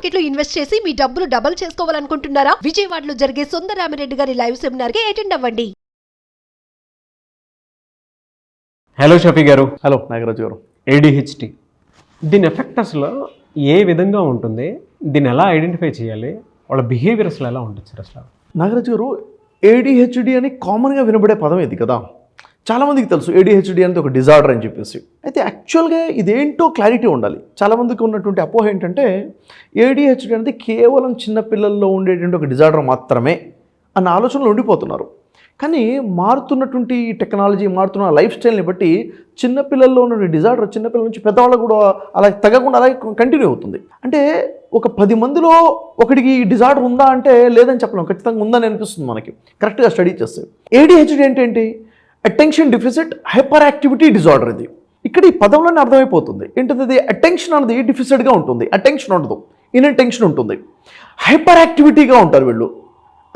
మార్కెట్లో ఇన్వెస్ట్ చేసి మీ డబ్బులు డబుల్ చేసుకోవాలనుకుంటున్నారా? విజయవాడలో జరిగే సుందరరామిరెడ్డి గారి లైవ్ సెమినార్ కి అటెండ్ అవ్వండి. హలో షఫీ గారు. హలో నాగరాజు గారు. ADHD దీని ఎఫెక్ట్ అసలు ఏ విధంగా ఉంటుంది? దీన్ని ఎలా ఐడెంటిఫై చేయాలి? వాళ్ళ బిహేవియర్ అసలు ఎలా ఉంటుంది అసలు? నాగరాజు గారు, ADHD అని కామన్గా వినబడే పదం ఇది కదా. చాలామందికి తెలుసు ADHD అనేది ఒక డిజార్డర్ అని చెప్పేసి. అయితే యాక్చువల్గా ఇదేంటో క్లారిటీ ఉండాలి. చాలామందికి ఉన్నటువంటి అపోహ ఏంటంటే ADHD అనేది కేవలం చిన్నపిల్లల్లో ఉండేటువంటి ఒక డిజార్డర్ మాత్రమే అన్న ఆలోచనలు ఉండిపోతున్నారు. కానీ మారుతున్నటువంటి టెక్నాలజీ, మారుతున్న లైఫ్ స్టైల్ని బట్టి చిన్నపిల్లల్లో ఉన్న డిజార్డర్ చిన్నపిల్లల నుంచి పెద్దవాళ్ళకు కూడా అలా తగ్గకుండా అలాగే కంటిన్యూ అవుతుంది. అంటే ఒక 10 మందిలో ఒకటికి డిజార్డర్ ఉందా అంటే లేదని చెప్పలేం, ఖచ్చితంగా ఉందని అనిపిస్తుంది మనకి కరెక్ట్గా స్టడీ చేస్తే. ADHD ఏంటంటే attention deficit hyper activity disorder. ఇది ఇక్కడ ఈ పదంలోనే అర్థమైపోతుంది ఏంటంటే అటెన్షన్ అనేది డెఫిసిట్గా ఉంటుంది, అటెన్షన్ ఉండదు, ఇన్అటెన్షన్ ఉంటుంది, హైపర్ యాక్టివిటీగా ఉంటారు వీళ్ళు.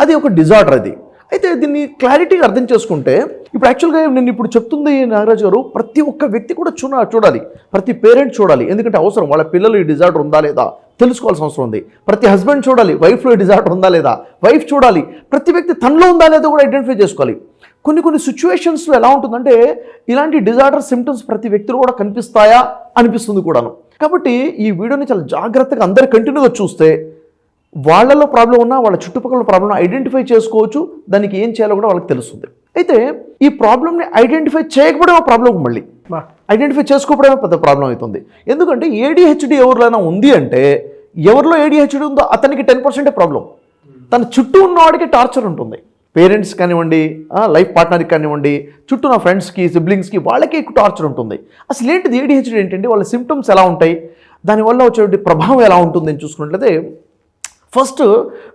అది ఒక డిజార్డర్. అది అయితే దీన్ని క్లారిటీగా అర్థం చేసుకుంటే ఇప్పుడు యాక్చువల్గా నేను ఇప్పుడు చెప్తుంది నాగరాజు గారు, ప్రతి ఒక్క వ్యక్తి కూడా చూడాలి, ప్రతి పేరెంట్ చూడాలి. ఎందుకంటే అవసరం, వాళ్ళ పిల్లలు ఈ డిజార్డర్ ఉందా లేదా తెలుసుకోవాల్సిన అవసరం ఉంది. ప్రతి హస్బెండ్ చూడాలి, వైఫ్లో ఈ డిజార్డర్ ఉందా లేదా, వైఫ్ చూడాలి, ప్రతి వ్యక్తి తనలో ఉందా లేదా కూడా ఐడెంటిఫై చేసుకోవాలి. కొన్ని సిచ్యువేషన్స్లో ఎలా ఉంటుందంటే ఇలాంటి డిజార్డర్ సిమ్టమ్స్ ప్రతి వ్యక్తిలో కూడా కనిపిస్తాయా అనిపిస్తుంది కూడాను. కాబట్టి ఈ వీడియోని చాలా జాగ్రత్తగా అందరు కంటిన్యూగా చూస్తే వాళ్ళలో ప్రాబ్లం ఉన్నా వాళ్ళ చుట్టుపక్కల ప్రాబ్లం ఐడెంటిఫై చేసుకోవచ్చు, దానికి ఏం చేయాలో కూడా వాళ్ళకి తెలుస్తుంది. అయితే ఈ ప్రాబ్లమ్ని ఐడెంటిఫై చేయకపోవడం ఆ ప్రాబ్లం, మళ్ళీ ఐడెంటిఫై చేసుకోవడమే పెద్ద ప్రాబ్లం అవుతుంది. ఎందుకంటే ADHD ఎవరిలోనైనా ఉంది అంటే ఎవరిలో ADHD ఉందో అతనికి 10% ప్రాబ్లం. తన చుట్టూ ఉన్నవాడికి టార్చర్ ఉంటుంది. పేరెంట్స్ కానివ్వండి, లైఫ్ పార్ట్నర్కి కానివ్వండి, చుట్టూ నా ఫ్రెండ్స్కి, సిబ్లింగ్స్కి, వాళ్ళకి ఎక్కువ టార్చర్ ఉంటుంది. అసలు ఏంటిది ADHD ఏంటంటే వాళ్ళ సిమ్టమ్స్ ఎలా ఉంటాయి, దానివల్ల వచ్చే ప్రభావం ఎలా ఉంటుంది అని చూసుకున్నట్లయితే ఫస్ట్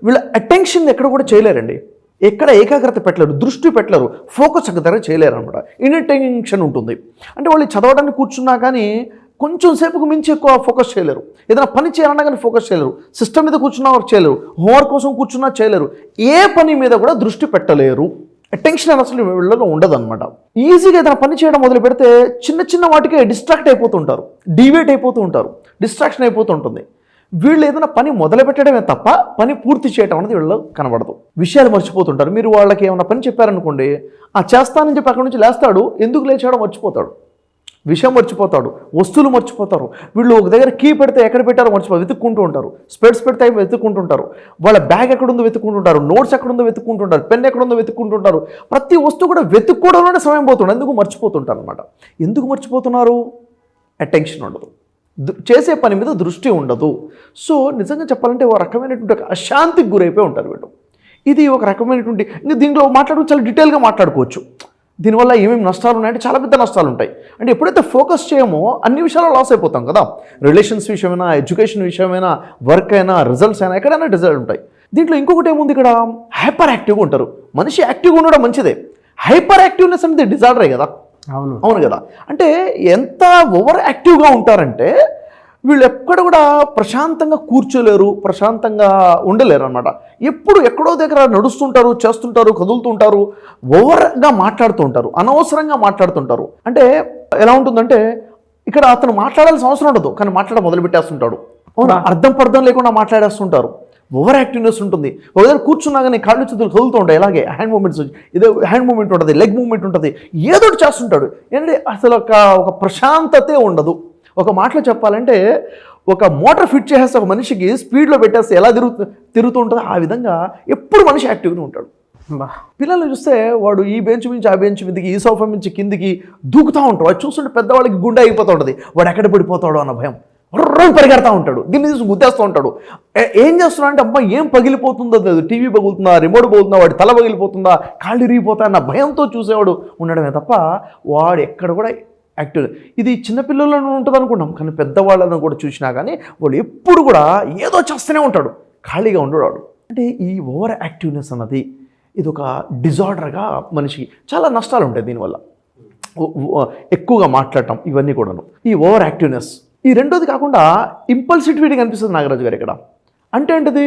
వీళ్ళ అటెన్షన్ ఎక్కడ కూడా చేయలేరండి, ఎక్కడ ఏకాగ్రత పెట్టలేరు, దృష్టి పెట్టలేరు, ఫోకస్ దగ్గర చేయలేరు అనమాట. ఇన్అటెన్షన్ ఉంటుంది. అంటే వాళ్ళు చదవడానికి కూర్చున్నా కానీ కొంచెం సేపుకు మించి ఎక్కువ ఫోకస్ చేయలేరు, ఏదైనా పని చేయాలన్నా కానీ ఫోకస్ చేయలేరు, సిస్టమ్ మీద కూర్చున్నా చేయలేరు, హోంవర్క్ కోసం కూర్చున్నా చేయలేరు, ఏ పని మీద కూడా దృష్టి పెట్టలేరు. అటెన్షన్ అని అసలు వీళ్ళలో ఉండదు అనమాట. ఈజీగా ఏదైనా పని చేయడం మొదలు పెడితే చిన్న వాటికే డిస్ట్రాక్ట్ అయిపోతుంటారు, డివేట్ అయిపోతూ ఉంటారు, డిస్ట్రాక్షన్ అయిపోతూ ఉంటుంది. వీళ్ళు ఏదైనా పని మొదలు పెట్టడమే తప్ప పని పూర్తి చేయడం అనేది వీళ్ళు కనబడదు. విషయాలు మర్చిపోతుంటారు. మీరు వాళ్ళకి ఏమైనా పని చెప్పారనుకోండి, చేస్తానని చెప్పి అక్కడి నుంచి లేస్తాడు, ఎందుకు లేచాడో మర్చిపోతాడు, విషయం మర్చిపోతాడు, వస్తువులు మర్చిపోతారు. వీళ్ళు ఒక దగ్గర కీ పెడితే ఎక్కడ పెట్టారో మర్చిపోతారు, వెతుక్కుంటూ ఉంటారు. స్పెడ్స్ పెడితే వెతుక్కుంటుంటారు, వాళ్ళ బ్యాగ్ ఎక్కడుందో వెతుక్కుంటుంటారు, నోట్స్ ఎక్కడుందో వెతుక్కుంటుంటారు, పెన్ ఎక్కడుందో వెతుక్కుంటుంటారు. ప్రతి వస్తువు కూడా వెతుక్కోవడంలోనే సమయం పోతుంది, ఎందుకు మర్చిపోతుంటారు అనమాట. ఎందుకు మర్చిపోతున్నారు? అటెన్షన్ ఉండదు, చేసే పని మీద దృష్టి ఉండదు. సో నిజంగా చెప్పాలంటే ఒక రకమైనటువంటి ఒక అశాంతికి గురైపోయి ఉంటారు వీళ్ళు. ఇది ఒక రకమైనటువంటి, ఇంకా దీంట్లో చాలా డీటెయిల్గా మాట్లాడుకోవచ్చు. దీనివల్ల ఏమేమి నష్టాలు ఉన్నాయంటే చాలా పెద్ద నష్టాలు ఉంటాయి. అంటే ఎప్పుడైతే ఫోకస్ చేయమో అన్ని విషయాల్లో లాస్ అయిపోతాం కదా. రిలేషన్స్ విషయమైనా, ఎడ్యుకేషన్ విషయమైనా, వర్క్ అయినా, రిజల్ట్స్ అయినా, ఎక్కడైనా రిజల్ట్ ఉంటాయి. దీంట్లో ఇంకొకటి ఏముంది, ఇక్కడ హైపర్ యాక్టివ్గా ఉంటారు. మనిషి యాక్టివ్గా ఉండడం మంచిదే, హైపర్ యాక్టివ్నెస్ అనేది డిజార్డరే కదా. అవును కదా. అంటే ఎంత ఓవర్ యాక్టివ్గా ఉంటారంటే వీళ్ళు ఎక్కడ కూడా ప్రశాంతంగా కూర్చోలేరు, ప్రశాంతంగా ఉండలేరు అనమాట. ఎప్పుడు ఎక్కడో దగ్గర నడుస్తుంటారు, చేస్తుంటారు, కదులుతుంటారు, ఓవర్గా మాట్లాడుతూ ఉంటారు, అనవసరంగా మాట్లాడుతుంటారు. అంటే ఎలా ఉంటుందంటే ఇక్కడ అతను మాట్లాడాల్సిన అవసరం ఉండదు, కానీ మాట్లాడ మొదలు పెట్టేస్తుంటాడు. అవునా, అర్థం లేకుండా మాట్లాడేస్తుంటారు. ఓవర్ యాక్టివ్నెస్ ఉంటుంది. ఒక దగ్గర కూర్చున్నా కానీ కాళ్ళు చేతులు కదులుతూ ఉంటాయి, ఇలాగే హ్యాండ్ మూమెంట్స్, ఇదే హ్యాండ్ మూమెంట్ ఉంటుంది, లెగ్ మూమెంట్ ఉంటుంది, ఏదో ఒకటి చేస్తుంటాడు. ఏంటంటే అసలు ఒక ప్రశాంతతే ఉండదు. ఒక మాటలో చెప్పాలంటే ఒక మోటార్ ఫిట్ చేసేస్తే ఒక మనిషికి స్పీడ్లో పెట్టేస్తే ఎలా తిరుగుతూ ఉంటుందో ఆ విధంగా ఎప్పుడు మనిషి యాక్టివ్గా ఉంటాడు. పిల్లలు చూస్తే వాడు ఈ బెంచ్ నుంచి ఆ బెంచ్ మీదకి, ఈ సోఫా నుంచి కిందికి దూకుతూ ఉంటాడు. అది చూస్తుంటే పెద్దవాళ్ళకి గుండె అయిపోతూ ఉంటుంది, వాడు ఎక్కడ పడిపోతాడో అన్న భయం. పరిగెడతా ఉంటాడు, గిన్నె తీసి గుద్దేస్తూ ఉంటాడు. ఏం చేస్తున్నా అంటే అబ్బా ఏం పగిలిపోతుందో, టీవీ పగులుతుందా, రిమోట్ పగులుతుందా, వాడి తల పగిలిపోతుందా, కాళ్ళు ఇరిగిపోతా అన్న భయంతో చూసేవాడు ఉండడమే తప్ప వాడు ఎక్కడ కూడా యాక్టివ్. ఇది చిన్నపిల్లలను ఉంటుంది అనుకున్నాం, కానీ పెద్దవాళ్ళను కూడా చూసినా కానీ వాడు ఎప్పుడు కూడా ఏదో చేస్తూనే ఉంటాడు, ఖాళీగా ఉండేవాడు. అంటే ఈ ఓవర్ యాక్టివ్నెస్ అన్నది ఇది ఒక డిజార్డర్గా మనిషికి చాలా నష్టాలు ఉంటాయి. దీనివల్ల ఎక్కువగా మాట్లాడటం, ఇవన్నీ కూడాను ఈ ఓవర్ యాక్టివ్నెస్. ఈ రెండోది కాకుండా ఇంపల్సిటివిటీ కనిపిస్తుంది నాగరాజు గారు ఇక్కడ. అంటే ఏంటిది,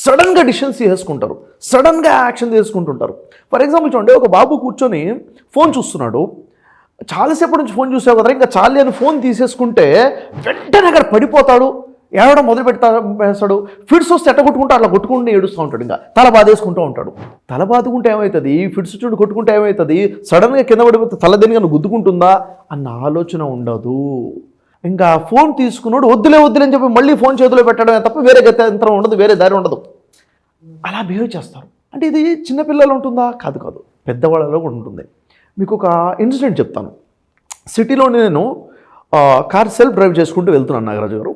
సడన్గా డిసిషన్స్ చేసుకుంటారు, సడన్గా యాక్షన్ తీసుకుంటుంటారు. ఫర్ ఎగ్జాంపుల్ చూడండి, ఒక బాబు కూర్చొని ఫోన్ చూస్తున్నాడు, చాలాసేపటి నుంచి ఫోన్ చూసావు కదా ఇంకా చాలు అని ఫోన్ తీసేసుకుంటే వెంటనే అక్కడ పడిపోతాడు, ఏడవడం మొదలు పెడతాడు. ఫిట్స్ వస్తే ఎట్ట కొట్టుకుంటూ అట్లా కొట్టుకుంటూ ఏడుస్తూ ఉంటాడు. ఇంకా తల బాధేసుకుంటూ ఉంటాడు. తల బాదుకుంటే ఏమవుతుంది, ఫిట్స్ చూడు కొట్టుకుంటే ఏమవుతుంది, సడన్గా కింద పడిపోతే తల దేనిగా గుద్దుకుంటుందా అన్న ఆలోచన ఉండదు. ఇంకా ఫోన్ తీసుకున్నాడు వద్దులే అని చెప్పి మళ్ళీ ఫోన్ చేతిలో పెట్టడమే తప్ప వేరే గత్యంతరం ఉండదు, వేరే దారి ఉండదు. అలా బిహేవ్ చేస్తారు. అంటే ఇది చిన్నపిల్లలు ఉంటుందా? కాదు, పెద్దవాళ్ళలో కూడా ఉంటుంది. మీకు ఒక ఇన్సిడెంట్ చెప్తాను. సిటీలో నేను కార్ సెల్ఫ్ డ్రైవ్ చేసుకుంటూ వెళ్తున్నాను నాగరాజు గారు.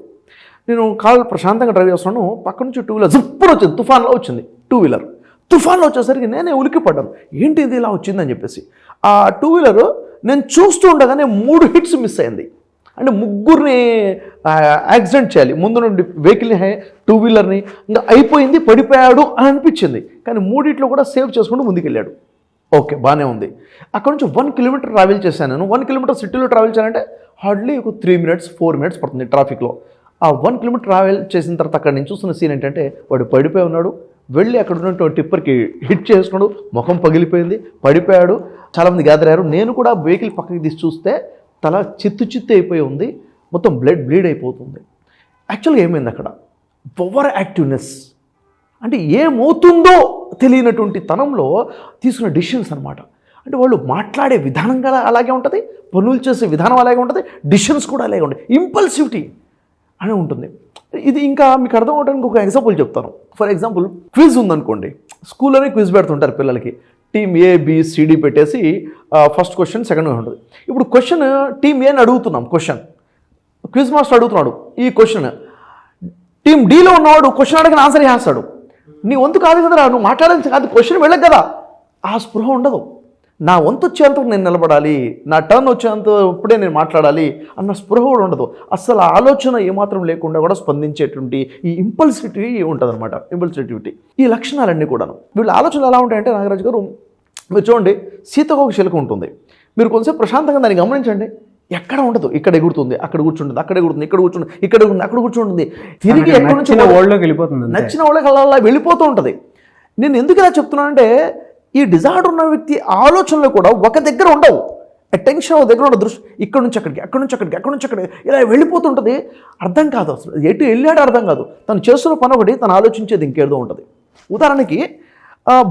నేను కార్ ప్రశాంతంగా డ్రైవ్ చేస్తున్నాను. పక్క నుంచి 2 వీలర్ జప్పుడు వచ్చింది, తుఫాన్లో వచ్చింది. 2 వీలర్ తుఫాన్లో వచ్చేసరికి నేనే ఉలిక్కి పడ్డాను. ఏంటి ఇది ఇలా వచ్చిందని చెప్పేసి. ఆ 2 వీలర్ నేను చూస్తూ ఉండగానే 3 హిట్స్ మిస్ అయింది. అంటే ముగ్గురిని యాక్సిడెంట్ చేయాలి, ముందు నుండి వెహికల్ని 2 వీలర్ని, ఇంకా అయిపోయింది, పడిపోయాడు అని అనిపించింది. కానీ 3 కూడా సేవ్ చేసుకుంటూ ముందుకెళ్ళాడు. ఓకే, బాగానే ఉంది. అక్కడ నుంచి 1 కిలోమీటర్ ట్రావెల్ చేశాను నేను. 1 కిలోమీటర్ సిటీలో ట్రావెల్ చేయాలంటే హార్డ్లీ ఒక 3 మినిట్స్ 4 మినిట్స్ పడుతుంది ట్రాఫిక్లో. ఆ 1 కిలోమీటర్ ట్రావెల్ చేసిన తర్వాత అక్కడ నేను చూస్తున్న సీన్ ఏంటంటే వాడు పడిపోయి ఉన్నాడు. వెళ్ళి అక్కడ ఉన్నటువంటి టిప్పర్కి హిట్ చేసుకున్నాడు, ముఖం పగిలిపోయింది, పడిపోయాడు. చాలామంది గ్యాదర్ అయ్యారు. నేను కూడా వెహికల్ పక్కకి తీసి చూస్తే తల చిత్తు అయిపోయి ఉంది, మొత్తం బ్లీడ్ అయిపోతుంది. యాక్చువల్గా ఏమైంది అక్కడ? ఓవర్ యాక్టివ్నెస్, అంటే ఏమవుతుందో తెలియనటువంటి తనంలో తీసుకున్న డిసిషన్స్ అనమాట. అంటే వాళ్ళు మాట్లాడే విధానం కూడా అలాగే ఉంటుంది, పనులు చేసే విధానం అలాగే ఉంటుంది, డిసిషన్స్ కూడా అలాగే ఉంటాయి. ఇంపల్సివిటీ అని ఉంటుంది. ఇది ఇంకా మీకు అర్థం అవడానికి ఒక ఎగ్జాంపుల్ చెప్తాను. ఫర్ ఎగ్జాంపుల్ క్విజ్ ఉందనుకోండి, స్కూల్లోనే క్విజ్ పెడుతుంటారు పిల్లలకి. టీమ్ ABCD పెట్టేసి ఫస్ట్ క్వశ్చన్ సెకండ్ ఉంటుంది. ఇప్పుడు క్వశ్చన్ టీమ్ ఏ అని అడుగుతున్నాం, క్విజ్ మాస్టర్ అడుగుతున్నాడు ఈ క్వశ్చన్. టీమ్ Dలో ఉన్నవాడు క్వశ్చన్ అడిగిన ఆన్సర్ చేస్తాడు. నీ వంతు కాదు కదరా, నువ్వు మాట్లాడాల్సి కాదు, క్వశ్చన్ వెళ్ళదు కదా. ఆ స్పృహ ఉండదు. నా వంతు వచ్చేంతకు నేను నిలబడాలి, నా టర్న్ వచ్చేంత ఇప్పుడే నేను మాట్లాడాలి అన్న స్పృహ కూడా ఉండదు. అసలు ఆలోచన ఏమాత్రం లేకుండా కూడా స్పందించేటువంటి ఈ ఇంపల్సివిటీ ఉంటుంది అనమాట. ఇంపల్సివిటీ ఈ లక్షణాలన్నీ కూడాను. వీళ్ళ ఆలోచనలు ఎలా ఉంటాయంటే నాగరాజు గారు, మీరు చూడండి, సీతకొక చిలుక ఉంటుంది. మీరు కొంచెం ప్రశాంతంగా దాన్ని గమనించండి. ఎక్కడ ఉండదు, ఇక్కడ ఎగురుతుంది, అక్కడ కూర్చుంటుంది, అక్కడ ఎగురుతుంది, ఇక్కడ కూర్చుంటుంది, ఇక్కడ ఎగురుతుంది, అక్కడ కూర్చుంటుంది, తిరిగి ఎక్కడ నుంచి వరల్డ్లోకి వెళ్ళిపోతుంది, నచ్చిన వాళ్ళకి అలా వెళ్ళిపోతూ ఉంటుంది. నేను ఎందుకు ఇలా చెప్తున్నానంటే ఈ డిజార్డర్ ఉన్న వ్యక్తి ఆలోచనలు కూడా ఒక దగ్గర ఉండవు. అటెన్షన్ ఒక దగ్గర ఉండదు. దృష్టి ఇక్కడ నుంచి అక్కడికి, అక్కడ నుంచి అక్కడికి, అక్కడ నుంచి అక్కడికి ఇలా వెళ్ళిపోతుంటుంది. అర్థం కాదు, అసలు ఎటు వెళ్ళాడో అర్థం కాదు. తను చేస్తున్న పని ఒకటి, తను ఆలోచించేది ఇంకేదో ఉంటుంది. ఉదాహరణకి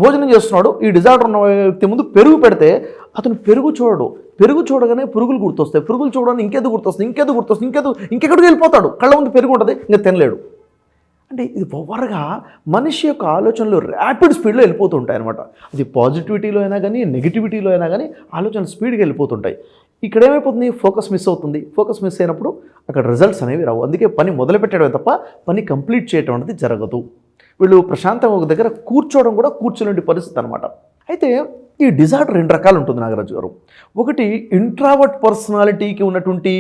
భోజనం చేస్తున్నాడు, ఈ డిజార్డర్ ఉన్న వ్యక్తి ముందు పెరుగు పెడితే అతను పెరుగు చూడడు. పెరుగు చూడగానే పురుగులు గుర్తొస్తాయి, పురుగులు చూడగానే ఇంకేదో గుర్తొస్తుంది, ఇంకెక్కడికి వెళ్ళిపోతాడు. కళ్ళ ముందు పెరుగు ఉంటుంది, ఇంకా తినలేడు. అంటే ఇది ఓవర్గా మనిషి యొక్క ఆలోచనలు ర్యాపిడ్ స్పీడ్లో వెళ్ళిపోతూ ఉంటాయి అనమాట. అది పాజిటివిటీలో అయినా కానీ నెగిటివిటీలో అయినా కానీ ఆలోచనలు స్పీడ్గా వెళ్ళిపోతుంటాయి. ఇక్కడ ఏమైపోతుంది, ఫోకస్ మిస్ అవుతుంది. ఫోకస్ మిస్ అయినప్పుడు అక్కడ రిజల్ట్స్ అనేవి రావు. అందుకే పని మొదలు పెట్టడమే తప్ప పని కంప్లీట్ చేయడం అనేది జరగదు. వీళ్ళు ప్రశాంతంగా ఒక దగ్గర కూర్చోవడం కూడా కూర్చోలేని పరిస్థితి అనమాట. అయితే ఈ డిజార్డర్ 2 రకాలు ఉంటుంది నాగరాజు గారు. ఒకటి ఇంట్రావర్ట్ పర్సనాలిటీకి ఉన్నటువంటి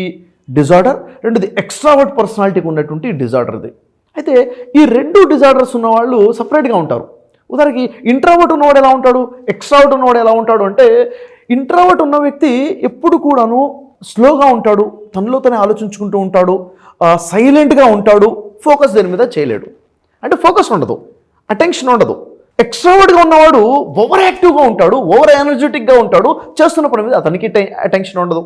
డిజార్డర్, రెండోది ఎక్స్ట్రావర్ట్ పర్సనాలిటీకి ఉన్నటువంటి డిజార్డర్. ఇది అయితే ఈ 2 డిజార్డర్స్ ఉన్నవాళ్ళు సపరేట్గా ఉంటారు. ఉదాహరణకి ఇంట్రావర్ట్ ఉన్నవాడు ఎలా ఉంటాడు, ఎక్స్ట్రావర్ట్ ఉన్నవాడు ఎలా ఉంటాడు అంటే, ఇంట్రావర్ట్ ఉన్న వ్యక్తి ఎప్పుడు కూడాను స్లోగా ఉంటాడు, తనలో తనే ఆలోచించుకుంటూ ఉంటాడు, సైలెంట్గా ఉంటాడు, ఫోకస్ దేని మీద చేయలేడు. అంటే ఫోకస్ ఉండదు, అటెన్షన్ ఉండదు. ఎక్స్ట్రావర్ట్గా ఉన్నవాడు ఓవర్ యాక్టివ్గా ఉంటాడు, ఓవర్ ఎనర్జెటిక్గా ఉంటాడు, చేస్తున్న పని మీద అతనికి అటెన్షన్ ఉండదు.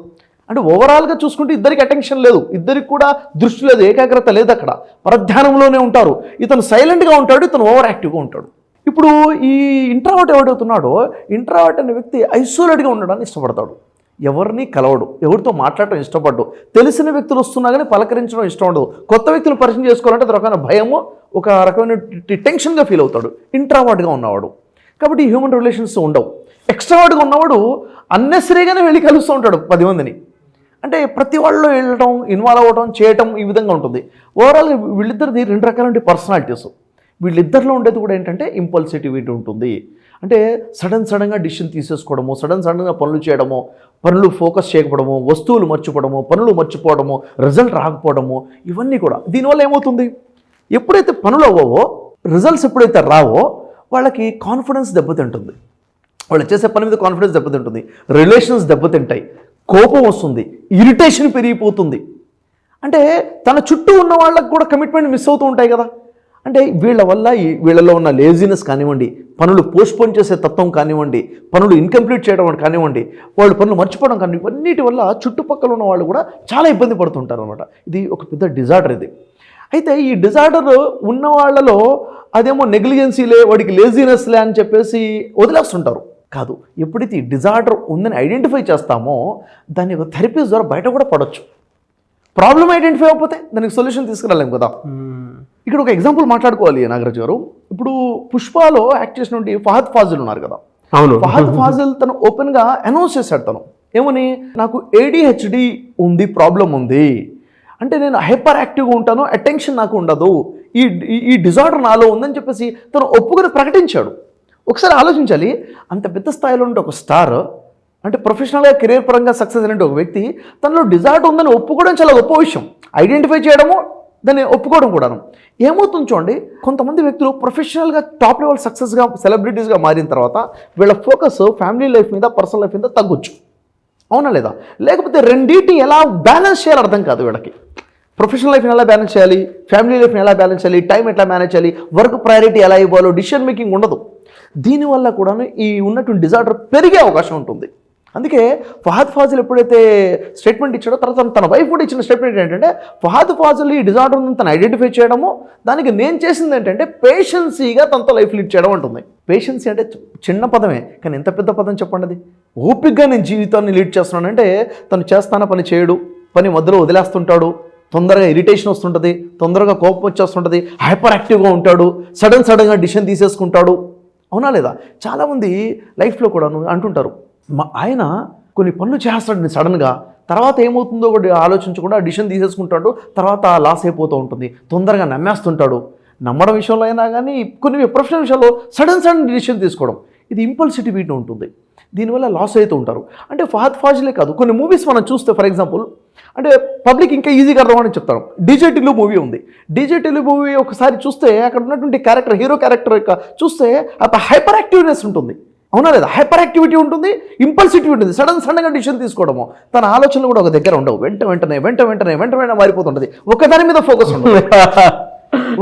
అంటే ఓవరాల్గా చూసుకుంటే ఇద్దరికి అటెన్షన్ లేదు, ఇద్దరికి కూడా దృష్టి లేదు, ఏకాగ్రత లేదు. అక్కడ పరధ్యానంలోనే ఉంటారు. ఇతను సైలెంట్గా ఉంటాడు, ఇతను ఓవర్ యాక్టివ్గా ఉంటాడు. ఇప్పుడు ఈ ఇంట్రావర్ట్ ఎవడవుతున్నాడో, ఇంట్రావర్ట్ అనే వ్యక్తి ఐసోలేట్గా ఉండడాన్ని ఇష్టపడతాడు. ఎవరిని కలవడు, ఎవరితో మాట్లాడటం ఇష్టపడ్డు, తెలిసిన వ్యక్తులు వస్తున్నా కానీ పలకరించడం ఇష్టం ఉండదు. కొత్త వ్యక్తులు పరిచయం చేసుకోవాలంటే ఒక రకమైన భయము, ఒక రకమైన టెన్షన్గా ఫీల్ అవుతాడు ఇంట్రావర్ట్గా ఉన్నవాడు. కాబట్టి హ్యూమన్ రిలేషన్స్ ఉండవు. ఎక్స్ట్రావర్ట్గా ఉన్నవాడు అన్నెసరీగానే వెళ్ళి కలుస్తూ ఉంటాడు 10 మందిని. అంటే ప్రతి వాళ్ళలో వెళ్ళడం, ఇన్వాల్వ్ అవ్వడం, చేయటం ఈ విధంగా ఉంటుంది. ఓవరాల్గా వీళ్ళిద్దరిది 2 రకాల పర్సనాలిటీస్. వీళ్ళిద్దరిలో ఉండేది కూడా ఏంటంటే ఇంపల్సిటివిటీ ఉంటుంది. అంటే సడన్గా డిసిషన్ తీసేసుకోవడము, సడన్గా పనులు చేయడము, పనులు ఫోకస్ చేయకపోవడము, వస్తువులు మర్చిపోవడము, పనులు మర్చిపోవడము, రిజల్ట్ రాకపోవడము, ఇవన్నీ కూడా. దీనివల్ల ఏమవుతుంది, ఎప్పుడైతే పనులు అవ్వవో, రిజల్ట్స్ ఎప్పుడైతే రావో వాళ్ళకి కాన్ఫిడెన్స్ దెబ్బతింటుంది. వాళ్ళు చేసే పని మీద కాన్ఫిడెన్స్ దెబ్బతింటుంది, రిలేషన్స్ దెబ్బతింటాయి, కోపం వస్తుంది, ఇరిటేషన్ పెరిగిపోతుంది. అంటే తన చుట్టూ ఉన్న వాళ్ళకు కూడా కమిట్మెంట్ మిస్ అవుతూ ఉంటాయి కదా. అంటే వీళ్ళ వల్ల వీళ్ళలో ఉన్న లేజినెస్ కానివ్వండి, పనులు పోస్ట్పోన్ చేసే తత్వం కానివ్వండి, పనులు ఇన్కంప్లీట్ చేయడం కానివ్వండి, వాళ్ళు పనులు మర్చిపోవడం కానీ, ఇవన్నిటి వల్ల చుట్టుపక్కల ఉన్న వాళ్ళు కూడా చాలా ఇబ్బంది పడుతుంటారు అనమాట. ఇది ఒక పెద్ద డిజార్డర్ ఇది. అయితే ఈ డిజార్డర్ ఉన్న వాళ్ళలో అదేమో నెగ్లిజెన్సీలే, వాడికి లేజినెస్లే అని చెప్పేసి వదిలేస్తుంటారు. కాదు, ఎప్పుడైతే ఈ డిజార్డర్ ఉందని ఐడెంటిఫై చేస్తామో దాని యొక్క థెరపీస్ ద్వారా బయట కూడా పడవచ్చు. ప్రాబ్లం ఐడెంటిఫై అయిపోతే దానికి సొల్యూషన్ తీసుకురాలేం కదా. ఇక్కడ ఒక ఎగ్జాంపుల్ మాట్లాడుకోవాలి నాగరాజ్ గారు. ఇప్పుడు పుష్పలో యాక్ట్ చేసినటువంటి ఫహద్ ఫాజిల్ ఉన్నారు కదా. అవును. ఫహద్ ఫాజిల్ తను ఓపెన్గా అనౌన్స్ చేశాడు. తను ఏమని, నాకు ADHD ఉంది, ప్రాబ్లం ఉంది, అంటే నేను హైపర్ యాక్టివ్గా ఉంటాను, అటెన్షన్ నాకు ఉండదు, ఈ డిజార్డర్ నాలో ఉందని చెప్పేసి తను ఒప్పుకొని ప్రకటించాడు. ఒకసారి ఆలోచించాలి, అంత పెద్ద స్థాయిలో ఉంటే ఒక స్టార్, అంటే ప్రొఫెషనల్గా కెరీర్ పరంగా సక్సెస్ అయినట్టు ఒక వ్యక్తి తనలో డిజార్డర్ ఉందని ఒప్పుకోవడం చాలా గొప్ప విషయం. ఐడెంటిఫై చేయడము, దాన్ని ఒప్పుకోవడం కూడాను. ఏమవుతుంది చూడండి, కొంతమంది వ్యక్తులు ప్రొఫెషనల్గా టాప్ లెవెల్ సక్సెస్గా సెలబ్రిటీస్గా మారిన తర్వాత వీళ్ళ ఫోకస్ ఫ్యామిలీ లైఫ్ మీద, పర్సనల్ లైఫ్ మీద తగ్గొచ్చు. అవునా లేదా? లేకపోతే రెండింటిని ఎలా బ్యాలెన్స్ చేయాలో అర్థం కాదు వీళ్ళకి. ప్రొఫెషనల్ లైఫ్ని ఎలా బ్యాలెన్స్ చేయాలి, ఫ్యామిలీ లైఫ్ని ఎలా బ్యాలెన్స్ చేయాలి, టైం ఎట్లా మేనేజ్ చేయాలి, వర్క్ ప్రయారిటీ ఎలా ఇవ్వాలో డిసిషన్ మేకింగ్ ఉండదు. దీనివల్ల కూడా ఈ ఉన్నటువంటి డిజార్డర్ పెరిగే అవకాశం ఉంటుంది. అందుకే ఫహద్ ఫాజిల్ ఎప్పుడైతే స్టేట్మెంట్ ఇచ్చాడో, తర్వాత తన వైఫ్ కూడా ఇచ్చిన స్టేట్మెంట్ ఏంటంటే, ఫహద్ ఫాజిల్ ఈ డిజార్డర్ని తను ఐడెంటిఫై చేయడము, దానికి నేను చేసింది ఏంటంటే పేషెన్సీగా తనతో లైఫ్ లీడ్ చేయడం ఉంటుంది. పేషెన్సీ అంటే చిన్న పదమే, కానీ ఎంత పెద్ద పదం చెప్పండి అది. ఓపికగా నేను జీవితాన్ని లీడ్ చేస్తున్నానంటే, తను చేస్తాన పని చేయడు, పని మధ్యలో వదిలేస్తుంటాడు, తొందరగా ఇరిటేషన్ వస్తుంటుంది, తొందరగా కోపం వచ్చేస్తుంటుంది, హైపర్ యాక్టివ్గా ఉంటాడు, సడన్గా డిసిషన్ తీసేసుకుంటాడు. అవునా లేదా? చాలామంది లైఫ్లో కూడా అంటుంటారు, ఆయన కొన్ని పనులు చేస్తాడు సడన్గా, తర్వాత ఏమవుతుందో కూడా ఆలోచించకుండా డిసిషన్ తీసేసుకుంటాడు, తర్వాత లాస్ అయిపోతూ ఉంటుంది, తొందరగా నమ్మేస్తుంటాడు. నమ్మడం విషయంలో అయినా కానీ కొన్ని ప్రొఫెషనల్ విషయాల్లో సడన్ డిసిషన్ తీసుకోవడం, ఇది ఇంపల్సిటివిటీ ఉంటుంది. దీనివల్ల లాస్ అవుతూ ఉంటారు. అంటే ఫహద్ ఫాజిలే కాదు, కొన్ని మూవీస్ మనం చూస్తే, ఫర్ ఎగ్జాంపుల్, అంటే పబ్లిక్ ఇంకా ఈజీగా అర్థమని చెప్తాను. DJ టిల్లు మూవీ ఉంది. DJ టిల్లు మూవీ ఒకసారి చూస్తే అక్కడ ఉన్నటువంటి క్యారెక్టర్, హీరో క్యారెక్టర్ యొక్క చూస్తే హైపర్ యాక్టివ్నెస్ ఉంటుంది. అవునా లేదా? హైపర్ యాక్టివిటీ ఉంటుంది, ఇంపల్సిటివిటీ ఉంటుంది, సడన్గా డిసిషన్ తీసుకోవడము, తన ఆలోచనలు కూడా ఒక దగ్గర ఉండవు, వెంటనే మారిపోతుంటుంది, ఒకదాని మీద ఫోకస్ ఉంటుంది,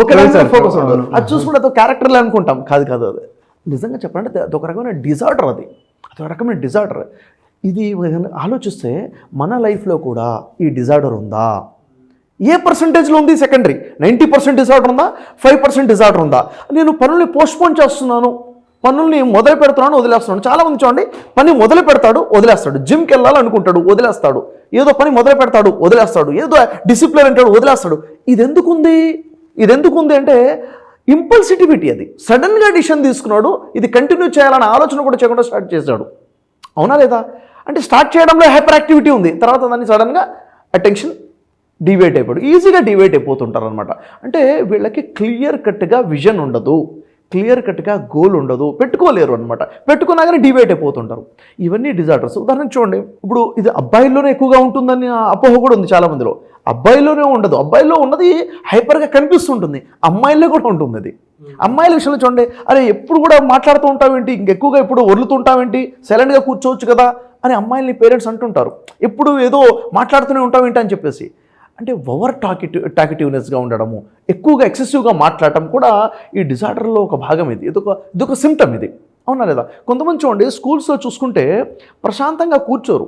ఒకదాని మీద ఫోకస్ ఉండదు. అది చూసుకుంటే అదో క్యారెక్టర్లే అనుకుంటాం, కాదు అది నిజంగా చెప్పాలంటే అదొక రకమైన డిజార్డర్, అదొక రకమైన డిజార్డర్. ఇది ఆలోచిస్తే మన లైఫ్లో కూడా ఈ డిజార్డర్ ఉందా, ఏ పర్సంటేజ్లో ఉంది సెకండరీ. 90% డిజార్డర్ ఉందా, 5% డిజార్డర్ ఉందా? నేను పనుల్ని పోస్ట్పోన్ చేస్తున్నాను, పనుల్ని మొదలు పెడుతున్నాను, వదిలేస్తున్నాను. చాలామంది చూడండి, పని మొదలు పెడతాడు, వదిలేస్తాడు, జిమ్కి వెళ్ళాలనుకుంటాడు, వదిలేస్తాడు, ఏదో పని మొదలు పెడతాడు, వదిలేస్తాడు, ఏదో డిసిప్లిన్ అంటాడు, వదిలేస్తాడు. ఇది ఎందుకుంది అంటే ఇంపల్సిటివిటీ. అది సడన్గా డిసిషన్ తీసుకున్నాడు, ఇది కంటిన్యూ చేయాలన్న ఆలోచన కూడా చేయకుండా స్టార్ట్ చేశాడు. అవునా లేదా? అంటే స్టార్ట్ చేయడంలో హైపర్ యాక్టివిటీ ఉంది, తర్వాత దాన్ని సడన్గా అటెన్షన్ డివైట్ అయిపోయాడు, ఈజీగా డివైట్ అయిపోతుంటారు అనమాట. అంటే వీళ్ళకి క్లియర్ కట్గా విజన్ ఉండదు, క్లియర్ కట్గా గోల్ ఉండదు, పెట్టుకోలేరు అనమాట. పెట్టుకున్నాగానే డివైట్ అయిపోతుంటారు. ఇవన్నీ డిజార్డర్స్. ఉదాహరణకు చూడండి, ఇప్పుడు ఇది అబ్బాయిల్లోనే ఎక్కువగా ఉంటుందని అపోహ కూడా ఉంది చాలామందిలో. అబ్బాయిలోనే ఉండదు, అబ్బాయిలో ఉన్నది హైపర్గా కనిపిస్తుంటుంది, అమ్మాయిల్లో కూడా ఉంటుంది. అది అమ్మాయిల విషయంలో చూడండి, అరే ఎప్పుడు కూడా మాట్లాడుతూ ఉంటావేంటి, ఇంకెక్కువగా ఎప్పుడు వదులుతుంటావేంటి, సైలెంట్గా కూర్చోవచ్చు కదా అని అమ్మాయిల్ని పేరెంట్స్ అంటుంటారు. ఎప్పుడు ఏదో మాట్లాడుతూనే ఉంటావేంటి అని చెప్పేసి. అంటే ఓవర్ టాకిటివ్నెస్గా ఉండడము, ఎక్కువగా ఎక్సెసివ్గా మాట్లాడటం కూడా ఈ డిజార్డర్లో ఒక భాగం. ఇదొక సిమ్టమ్ ఇది. అవునా లేదా? కొంతమంది చూడండి, స్కూల్స్లో చూసుకుంటే ప్రశాంతంగా కూర్చోరు,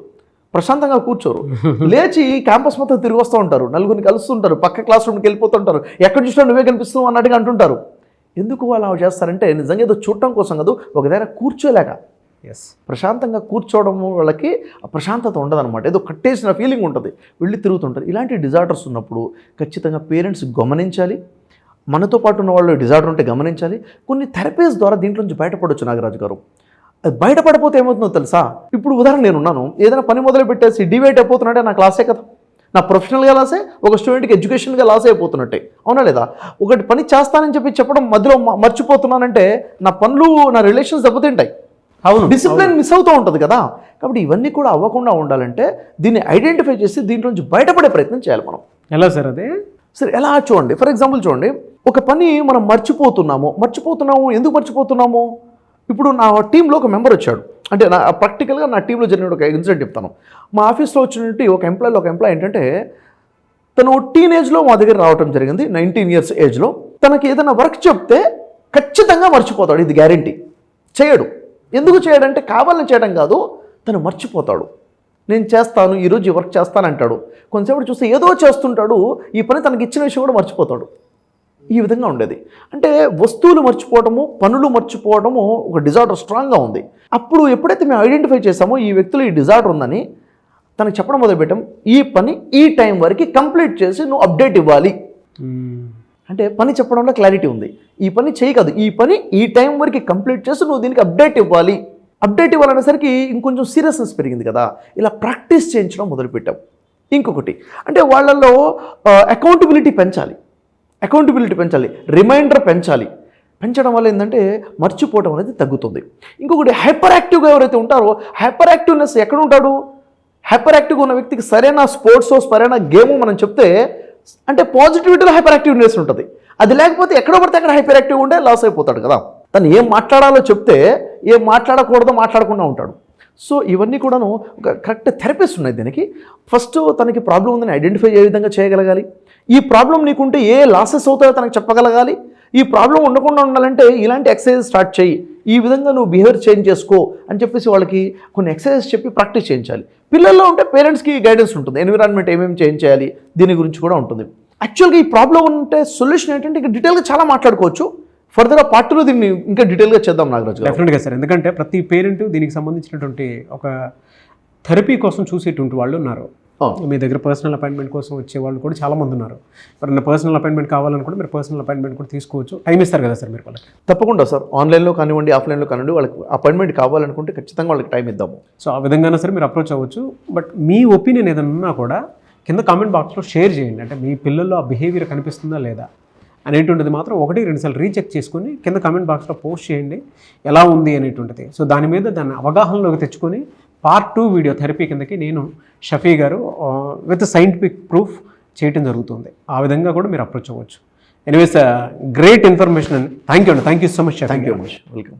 లేచి క్యాంపస్ మొత్తం తిరిగి వస్తూ ఉంటారు, నలుగురిని కలుస్తుంటారు, పక్క క్లాస్ రూమ్కి వెళ్ళిపోతుంటారు, ఎక్కడ చూసినా నువ్వే కనిపిస్తావు అన్నట్టుగా అంటుంటారు. ఎందుకు అలా చేస్తారంటే నిజంగా ఏదో చూడటం కోసం కాదు, ఒక దగ్గర కూర్చోలేక. ప్రశాంతంగా కూర్చోవడం వాళ్ళకి ప్రశాంతత ఉండదన్నమాట, ఏదో కట్టేసిన ఫీలింగ్ ఉంటుంది, వెళ్ళి తిరుగుతుంటారు. ఇలాంటి డిజార్డర్స్ ఉన్నప్పుడు ఖచ్చితంగా పేరెంట్స్ గమనించాలి, మనతో పాటు ఉన్న వాళ్ళు డిజార్డర్ ఉంటే గమనించాలి. కొన్ని థెరపీస్ ద్వారా దీంట్లో నుంచి బయటపడవచ్చు నాగరాజు గారు. అది బయటపడిపోతే ఏమవుతుందో తెలుసా? ఇప్పుడు ఉదాహరణ నేనున్నాను, ఏదైనా పని మొదలు పెట్టేసి డివైట్ అయిపోతున్నట్టే నా క్లాసే కదా, నా ప్రొఫెషనల్గా లాసే, ఒక స్టూడెంట్కి ఎడ్యుకేషన్గా లాస్ అయిపోతున్నట్టే. అవునా లేదా? ఒకటి పని చేస్తానని చెప్పడం మధ్యలో మర్చిపోతున్నానంటే నా పనులు, నా రిలేషన్స్ దెబ్బతింటాయి, అవును, డిసిప్లిన్ మిస్ అవుతూ ఉంటుంది కదా. కాబట్టి ఇవన్నీ కూడా అవ్వకుండా ఉండాలంటే దీన్ని ఐడెంటిఫై చేసి దీంట్లో నుంచి బయటపడే ప్రయత్నం చేయాలి మనం. ఎలా సార్ అది? సరే, ఎలా చూడండి, ఫర్ ఎగ్జాంపుల్ చూడండి, ఒక పని మనం మర్చిపోతున్నాము. ఎందుకు మర్చిపోతున్నాము? ఇప్పుడు నా టీంలో ఒక మెంబర్ వచ్చాడు, అంటే ప్రాక్టికల్గా నా టీంలో జరిగిన ఒక ఇన్సిడెంట్ చెప్తాను. మా ఆఫీస్లో వచ్చినట్టు ఒక ఎంప్లాయ్ ఏంటంటే, తను టీనేజ్లో మా దగ్గర రావడం జరిగింది, 19 years ఏజ్లో. తనకి ఏదైనా వర్క్ చెప్తే ఖచ్చితంగా మర్చిపోతాడు, ఇది గ్యారంటీ. చేయడు. ఎందుకు చేయడంటే కావాలని చేయడం కాదు, తను మర్చిపోతాడు. నేను చేస్తాను, ఈరోజు ఈ వర్క్ చేస్తానంటాడు. కొంతసేపు చూస్తే ఏదో చేస్తుంటాడు, ఈ పని తనకి ఇచ్చిన విషయం కూడా మర్చిపోతాడు. ఈ విధంగా ఉండేది. అంటే వస్తువులు మర్చిపోవటము, పనులు మర్చిపోవడము ఒక డిజార్డర్ స్ట్రాంగ్గా ఉంది. అప్పుడు ఎప్పుడైతే మేము ఐడెంటిఫై చేసామో ఈ వ్యక్తులు ఈ డిజార్డర్ ఉందని తనకు చెప్పడం మొదలుపెట్టాం. ఈ పని ఈ టైం వరకు కంప్లీట్ చేసి నువ్వు అప్డేట్ ఇవ్వాలి. అంటే పని చెప్పడంలో క్లారిటీ ఉంది. ఈ పని చేయి కాదు, ఈ పని ఈ టైం వరకు కంప్లీట్ చేసి నువ్వు దీనికి అప్డేట్ ఇవ్వాలి. అప్డేట్ ఇవ్వాలనేసరికి ఇంకొంచెం సీరియస్నెస్ పెరిగింది కదా, ఇలా ప్రాక్టీస్ చేయించడం మొదలుపెట్టాం. ఇంకొకటి అంటే వాళ్ళల్లో అకౌంటబిలిటీ పెంచాలి, రిమైండర్ పెంచడం వల్ల ఏంటంటే మర్చిపోవడం అనేది తగ్గుతుంది. ఇంకొకటి హైపర్ యాక్టివ్గా ఎవరైతే ఉంటారో, హైపర్ యాక్టివ్నెస్ ఎక్కడ ఉంటాడు? హైపర్ యాక్టివ్గా ఉన్న వ్యక్తికి సరైన స్పోర్ట్స్, సరైన గేమ్ మనం చెప్తే అంటే పాజిటివిటీలో హైపర్ యాక్టివ్నెస్ ఉంటుంది. అది లేకపోతే ఎక్కడో పడితే అక్కడ హైపర్ యాక్టివ్గా ఉంటే లాస్ అయిపోతాడు కదా. తను ఏం మాట్లాడాలో చెప్తే ఏం మాట్లాడకూడదో మాట్లాడకుండా ఉంటాడు. సో ఇవన్నీ కూడాను ఒక కరెక్ట్ థెరపీస్ ఉన్నాయి దీనికి. ఫస్ట్ తనకి ప్రాబ్లం ఉందని ఐడెంటిఫై ఏ విధంగా చేయగలగాలి, ఈ ప్రాబ్లం నీకుంటే ఏ లాసెస్ అవుతాయో తనకు చెప్పగలగాలి, ఈ ప్రాబ్లం ఉండకుండా ఉండాలంటే ఇలాంటి ఎక్సర్సైజ్ స్టార్ట్ చేయి, ఈ విధంగా నువ్వు బిహేవియర్ చేంజ్ చేసుకో అని చెప్పేసి వాళ్ళకి కొన్ని ఎక్సర్సైజ్ చెప్పి ప్రాక్టీస్ చేయించాలి. పిల్లల్లో ఉంటే పేరెంట్స్కి గైడెన్స్ ఉంటుంది, ఎన్విరాన్మెంట్ ఏమేమి చేంజ్ చేయాలి దీని గురించి కూడా ఉంటుంది. యాక్చువల్గా ఈ ప్రాబ్లం ఉంటే సొల్యూషన్ ఏంటంటే ఇక డీటెయిల్గా చాలా మాట్లాడుకోవచ్చు. ఫర్దర్గా పార్ట్లో దీన్ని ఇంకా డీటెయిల్గా చేద్దాం నాగరాజు. డెఫినెట్గా సార్, ఎందుకంటే ప్రతి పేరెంట్ దీనికి సంబంధించినటువంటి ఒక థెరపీ కోసం చూసేటువంటి వాళ్ళు ఉన్నారు. మీ దగ్గర పర్సనల్ అపాయింట్మెంట్ కోసం వచ్చే వాళ్ళు కూడా చాలామంది ఉన్నారు. మరి పర్సనల్ అపాయింట్మెంట్ కావాలనుకుంటే మీరు పర్సనల్ అపాయింట్మెంట్ కూడా తీసుకోవచ్చు. టైం ఇస్తారు కదా సార్ మీరు వాళ్ళకి? తప్పకుండా సార్, ఆన్లైన్లో కానివ్వండి, ఆఫ్లైన్లో కానివ్వండి, వాళ్ళకి అపాయింట్మెంట్ కావాలనుకుంటే ఖచ్చితంగా వాళ్ళకి టైం ఇద్దాము. సో ఆ విధంగానే సరే మీరు అప్రోచ్ అవ్వచ్చు. బట్ మీ ఒపీనియన్ ఏదైనా ఉన్నా కూడా కింద కామెంట్ బాక్స్లో షేర్ చేయండి. అంటే మీ పిల్లల్లో ఆ బిహేవియర్ కనిపిస్తుందా లేదా అనేటువంటిది మాత్రం 1-2 సార్లు రీచెక్ చేసుకొని కింద కామెంట్ బాక్స్లో పోస్ట్ చేయండి ఎలా ఉంది అనేటువంటిది. సో దాని మీద దాన్ని అవగాహనలోకి తెచ్చుకొని పార్ట్ 2 వీడియో థెరపీ కిందకి నేను షఫీ గారు విత్ సైంటిఫిక్ ప్రూఫ్ చేయటం జరుగుతుంది. ఆ విధంగా కూడా మీరు అప్రోచ్ అవ్వచ్చు. ఎనీవేస్ గ్రేట్ ఇన్ఫర్మేషన్ అండి. Thank you so much. Thank you welcome.